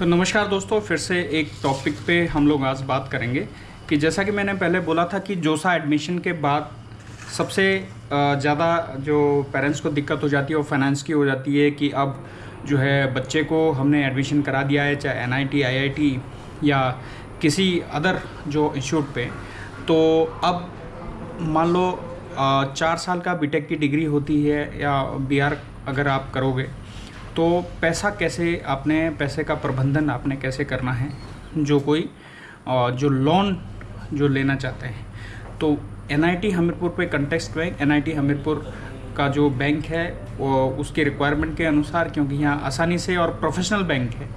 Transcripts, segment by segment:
तो नमस्कार दोस्तों, फिर से एक टॉपिक पे हम लोग आज बात करेंगे कि जैसा कि मैंने पहले बोला था कि जोसा एडमिशन के बाद सबसे ज़्यादा जो पेरेंट्स को दिक्कत हो जाती है वो फाइनेंस की हो जाती है कि अब जो है बच्चे को हमने एडमिशन करा दिया है, चाहे एनआईटी, आईआईटी या किसी अदर जो इंस्टीट्यूट पे। तो अब मान लो 4 साल का बीटेक की डिग्री होती है या बीआर अगर आप करोगे तो पैसे का प्रबंधन आपने कैसे करना है। जो लोन जो लेना चाहते हैं तो एनआईटी हमीरपुर पे कंटेक्स्ट बैंक, एनआईटी हमीरपुर का जो बैंक है वो उसके रिक्वायरमेंट के अनुसार, क्योंकि यहाँ आसानी से और प्रोफेशनल बैंक है,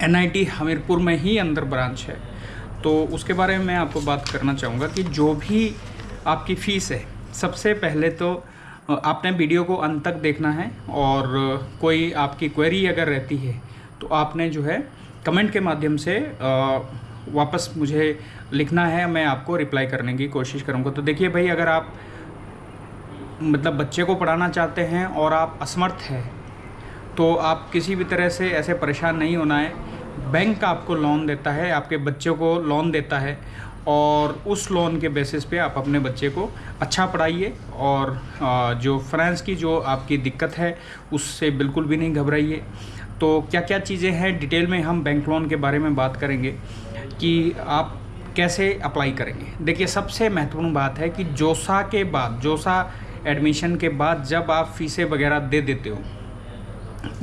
एनआईटी हमीरपुर में ही अंदर ब्रांच है। तो उसके बारे में मैं आपको बात करना चाहूँगा कि जो भी आपकी फ़ीस है, सबसे पहले तो आपने वीडियो को अंत तक देखना है और कोई आपकी क्वेरी अगर रहती है तो आपने जो है कमेंट के माध्यम से वापस मुझे लिखना है, मैं आपको रिप्लाई करने की कोशिश करूँगा। तो देखिए भाई, अगर आप मतलब बच्चे को पढ़ाना चाहते हैं और आप असमर्थ हैं तो आप किसी भी तरह से ऐसे परेशान नहीं होना है। बैंक आपको लोन देता है, आपके बच्चों को लोन देता है और उस लोन के बेसिस पे आप अपने बच्चे को अच्छा पढ़ाइए और जो फाइनेंस की जो आपकी दिक्कत है उससे बिल्कुल भी नहीं घबराइए। तो क्या क्या चीज़ें हैं, डिटेल में हम बैंक लोन के बारे में बात करेंगे कि आप कैसे अप्लाई करेंगे। देखिए, सबसे महत्वपूर्ण बात है कि जोसा एडमिशन के बाद जब आप फ़ीसें वगैरह दे देते हो,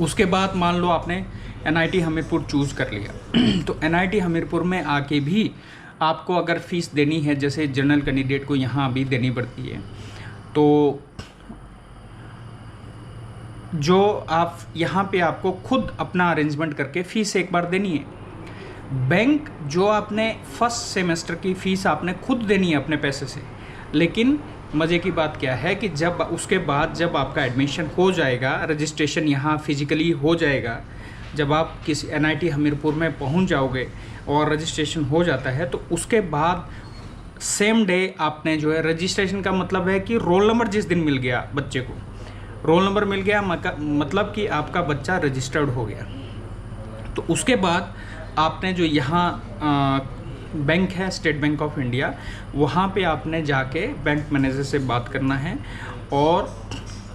उसके बाद मान लो आपने एनआईटी हमीरपुर चूज़ कर लिया तो एनआईटी हमीरपुर में आके भी आपको अगर फ़ीस देनी है, जैसे जनरल कैंडिडेट को यहाँ भी देनी पड़ती है, तो जो आप यहाँ पे आपको खुद अपना अरेंजमेंट करके फ़ीस एक बार देनी है। बैंक जो आपने फर्स्ट सेमेस्टर की फ़ीस आपने खुद देनी है अपने पैसे से, लेकिन मज़े की बात क्या है कि जब उसके बाद जब आपका एडमिशन हो जाएगा, रजिस्ट्रेशन यहाँ फिजिकली हो जाएगा, जब आप किसी एनआईटी हमीरपुर में पहुँच जाओगे और रजिस्ट्रेशन हो जाता है तो उसके बाद सेम डे आपने जो है, रजिस्ट्रेशन का मतलब है कि रोल नंबर जिस दिन मिल गया बच्चे को, रोल नंबर मिल गया मतलब कि आपका बच्चा रजिस्टर्ड हो गया। तो उसके बाद आपने जो यहाँ बैंक है स्टेट बैंक ऑफ इंडिया, वहाँ पे आपने जाके बैंक मैनेजर से बात करना है और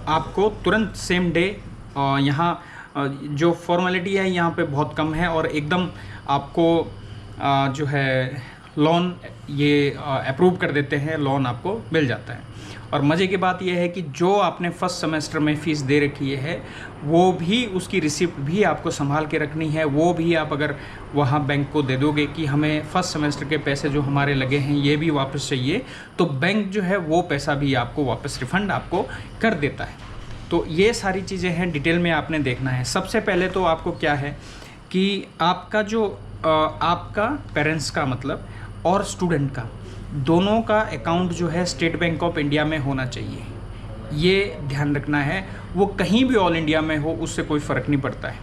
आपको तुरंत सेम डे यहाँ जो फॉर्मेलिटी है यहाँ पे बहुत कम है और एकदम आपको जो है लोन ये अप्रूव कर देते हैं, लोन आपको मिल जाता है। और मज़े की बात यह है कि जो आपने फर्स्ट सेमेस्टर में फ़ीस दे रखी है वो भी, उसकी रिसिप्ट भी आपको संभाल के रखनी है। वो भी आप अगर वहाँ बैंक को दे दोगे कि हमें फ़र्स्ट सेमेस्टर के पैसे जो हमारे लगे हैं ये भी वापस चाहिए, तो बैंक जो है वो पैसा भी आपको वापस रिफ़ंड आपको कर देता है। तो ये सारी चीज़ें हैं, डिटेल में आपने देखना है। सबसे पहले तो आपको क्या है कि आपका जो आपका पेरेंट्स का मतलब और स्टूडेंट का दोनों का अकाउंट जो है स्टेट बैंक ऑफ इंडिया में होना चाहिए, ये ध्यान रखना है। वो कहीं भी ऑल इंडिया में हो उससे कोई फ़र्क नहीं पड़ता है।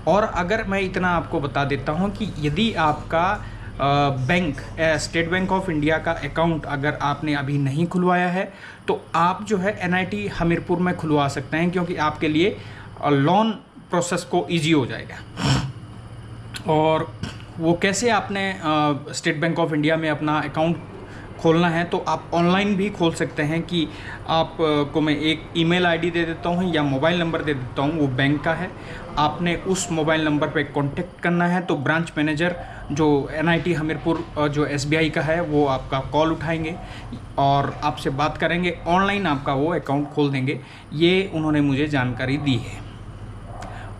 और अगर मैं इतना आपको बता देता हूँ कि यदि आपका bank state bank of India का अकाउंट अगर आपने अभी नहीं खुलवाया है तो आप जो है एनआईटी हमीरपुर में खुलवा सकते हैं, क्योंकि आपके लिए लोन प्रोसेस को ईजी हो जाएगा। और वो कैसे आपने स्टेट बैंक ऑफ इंडिया में अपना अकाउंट खोलना है, तो आप ऑनलाइन भी खोल सकते हैं कि आप को मैं एक ईमेल आईडी दे देता हूँ या मोबाइल नंबर दे देता हूँ, वो बैंक का है। आपने उस मोबाइल नंबर पे कांटेक्ट करना है तो ब्रांच मैनेजर जो एनआईटी हमीरपुर जो एसबीआई का है वो आपका कॉल उठाएंगे और आपसे बात करेंगे, ऑनलाइन आपका वो अकाउंट खोल देंगे। ये उन्होंने मुझे जानकारी दी है।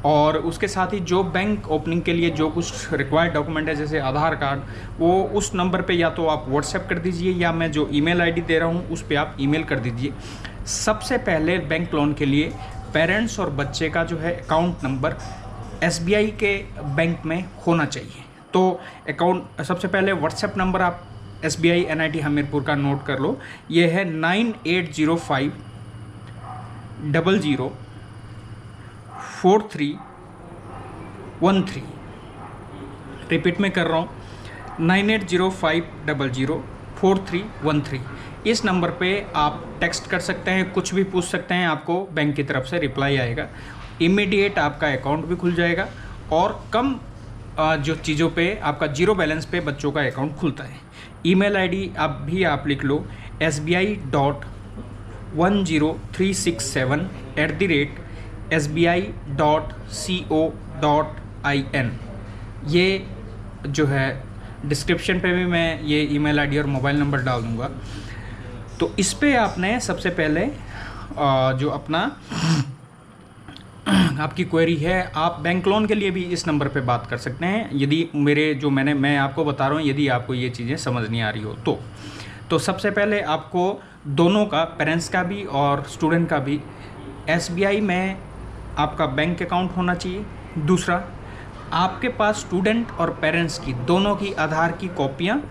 और उसके साथ ही जो बैंक ओपनिंग के लिए जो कुछ रिक्वायर्ड डॉक्यूमेंट है, जैसे आधार कार्ड, वो उस नंबर पे या तो आप व्हाट्सएप कर दीजिए या मैं जो ईमेल आईडी दे रहा हूँ उस पे आप ईमेल कर दीजिए। सबसे पहले बैंक लोन के लिए पेरेंट्स और बच्चे का जो है अकाउंट नंबर एसबीआई के बैंक में होना चाहिए। तो अकाउंट सबसे पहले व्हाट्सएप नंबर आप एसबीआई एनआईटी हमीरपुर का नोट कर लो, ये है 9805 00 4313। रिपीट में कर रहा हूँ, 9805 00 4313। इस नंबर पे आप टेक्स्ट कर सकते हैं, कुछ भी पूछ सकते हैं, आपको बैंक की तरफ से रिप्लाई आएगा। इमीडिएट आपका अकाउंट भी खुल जाएगा और कम जो चीज़ों पे आपका जीरो बैलेंस पे बच्चों का अकाउंट खुलता है। ईमेल आईडी आप लिख लो sbi.10367@sbi.co.in। ये जो है डिस्क्रिप्शन पे भी मैं ये ईमेल आईडी और मोबाइल नंबर डाल दूँगा। तो इस पे आपने सबसे पहले जो अपना आपकी क्वेरी है, आप बैंक लोन के लिए भी इस नंबर पे बात कर सकते हैं। यदि मैं आपको बता रहा हूँ, यदि आपको ये चीज़ें समझ नहीं आ रही हो तो सबसे पहले आपको दोनों का, पेरेंट्स का भी और स्टूडेंट का भी, SBI में आपका बैंक अकाउंट होना चाहिए। दूसरा, आपके पास स्टूडेंट और पेरेंट्स की दोनों की आधार की कॉपियाँ,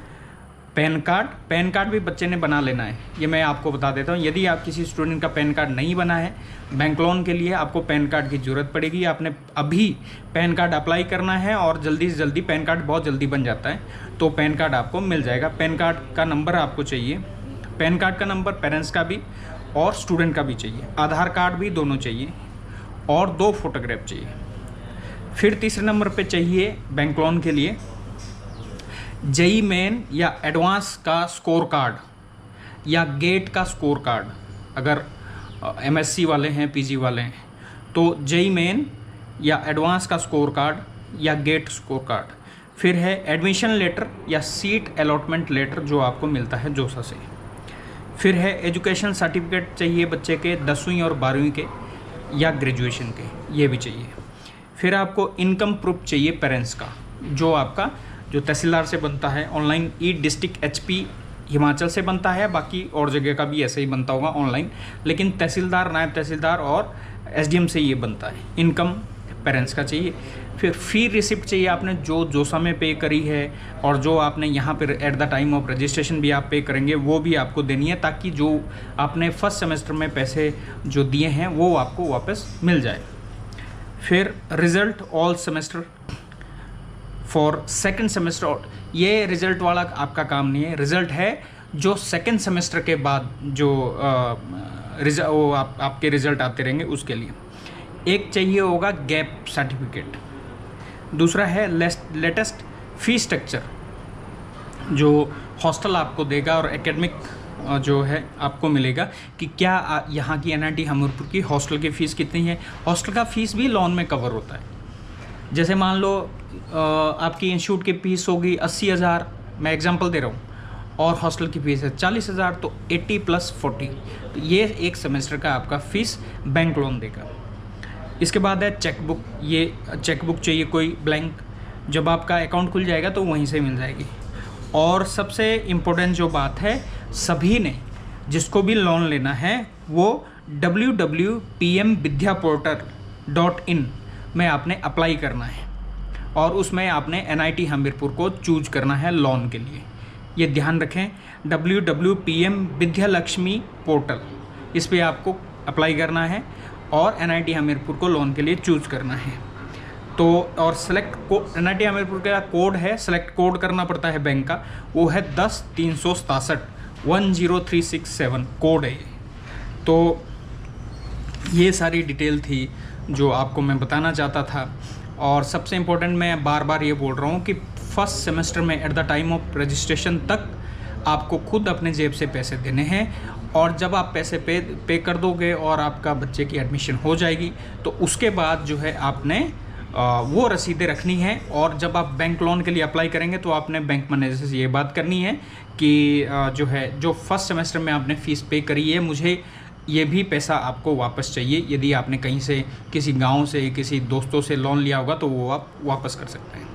पैन कार्ड भी बच्चे ने बना लेना है। ये मैं आपको बता देता हूँ, यदि आप किसी स्टूडेंट का पैन कार्ड नहीं बना है, बैंक लोन के लिए आपको पैन कार्ड की ज़रूरत पड़ेगी। आपने अभी पैन कार्ड अप्लाई करना है और जल्दी से जल्दी पैन कार्ड बहुत जल्दी बन जाता है, तो पैन कार्ड आपको मिल जाएगा। पैन कार्ड का नंबर आपको चाहिए, पैन कार्ड का नंबर पेरेंट्स का भी और स्टूडेंट का भी चाहिए। आधार कार्ड भी दोनों चाहिए और 2 फोटोग्राफ चाहिए। फिर तीसरे नंबर पे चाहिए बैंक लोन के लिए जेई मेन या एडवांस का स्कोर कार्ड या गेट का स्कोर कार्ड। अगर MSc वाले हैं, PG वाले हैं, तो जेई मेन या एडवांस का स्कोर कार्ड या गेट स्कोर कार्ड। फिर है एडमिशन लेटर या सीट अलॉटमेंट लेटर जो आपको मिलता है जोसा से। फिर है एजुकेशन सर्टिफिकेट चाहिए बच्चे के 10वीं और 12वीं के या ग्रेजुएशन के, ये भी चाहिए। फिर आपको इनकम प्रूफ चाहिए पेरेंट्स का, जो आपका जो तहसीलदार से बनता है ऑनलाइन। ई-डिस्ट्रिक्ट HP हिमाचल से बनता है, बाकी और जगह का भी ऐसे ही बनता होगा ऑनलाइन, लेकिन तहसीलदार, नायब तहसीलदार और SDM से ये बनता है। इनकम पेरेंट्स का चाहिए। फिर फ़ी रिसिप्ट चाहिए, आपने जो जोसा में पे करी है और जो आपने यहाँ पर at the time of registration भी आप पे करेंगे, वो भी आपको देनी है, ताकि जो आपने फर्स्ट सेमेस्टर में पैसे जो दिए हैं वो आपको वापस मिल जाए। फिर result all semester for second semester, ये रिज़ल्ट वाला आपका काम नहीं है। रिज़ल्ट है जो सेकंड सेमेस्टर के बाद जो वो आपके रिज़ल्ट आते रहेंगे उसके लिए। एक चाहिए होगा गैप सर्टिफिकेट। दूसरा है लेटेस्ट फ़ी स्ट्रक्चर, जो हॉस्टल आपको देगा और एकेडमिक जो है आपको मिलेगा कि क्या यहाँ की NIT हमीरपुर की हॉस्टल की फ़ीस कितनी है। हॉस्टल का फ़ीस भी लोन में कवर होता है। जैसे मान लो आपकी इंस्टीट्यूट की फ़ीस होगी 80,000, मैं एग्जांपल दे रहा हूँ, और हॉस्टल की फ़ीस है 40,000, तो 80 + 40, तो ये एक सेमेस्टर का आपका फ़ीस बैंक लोन देगा। इसके बाद है चेकबुक। ये चेकबुक चाहिए कोई ब्लैंक, जब आपका अकाउंट खुल जाएगा तो वहीं से मिल जाएगी। और सबसे इम्पोर्टेंट जो बात है, सभी ने जिसको भी लोन लेना है वो www.pmvidyaportal.in में आपने अप्लाई करना है और उसमें आपने NIT हमीरपुर को चूज करना है लोन के लिए। ये ध्यान रखें, www.pmvidyalakshmi पोर्टल, इस पर आपको अप्लाई करना है और NIT हमीरपुर को लोन के लिए चूज करना है। तो और सेलेक्ट NIT हमीरपुर का कोड है, सेलेक्ट कोड करना पड़ता है बैंक का, वो है 10-367 10367 कोड है ये। तो ये सारी डिटेल थी जो आपको मैं बताना चाहता था। और सबसे इम्पोर्टेंट, मैं बार बार ये बोल रहा हूँ कि फर्स्ट सेमेस्टर में at the time of registration तक आपको खुद अपने जेब से पैसे देने हैं, और जब आप पैसे पे कर दोगे और आपका बच्चे की एडमिशन हो जाएगी तो उसके बाद जो है आपने वो रसीदें रखनी है। और जब आप बैंक लोन के लिए अप्लाई करेंगे तो आपने बैंक मैनेजर से ये बात करनी है कि जो फर्स्ट सेमेस्टर में आपने फ़ीस पे करी है, मुझे ये भी पैसा आपको वापस चाहिए। यदि आपने कहीं से, किसी गांव से, किसी दोस्तों से लोन लिया होगा तो वो आप वापस कर सकते हैं।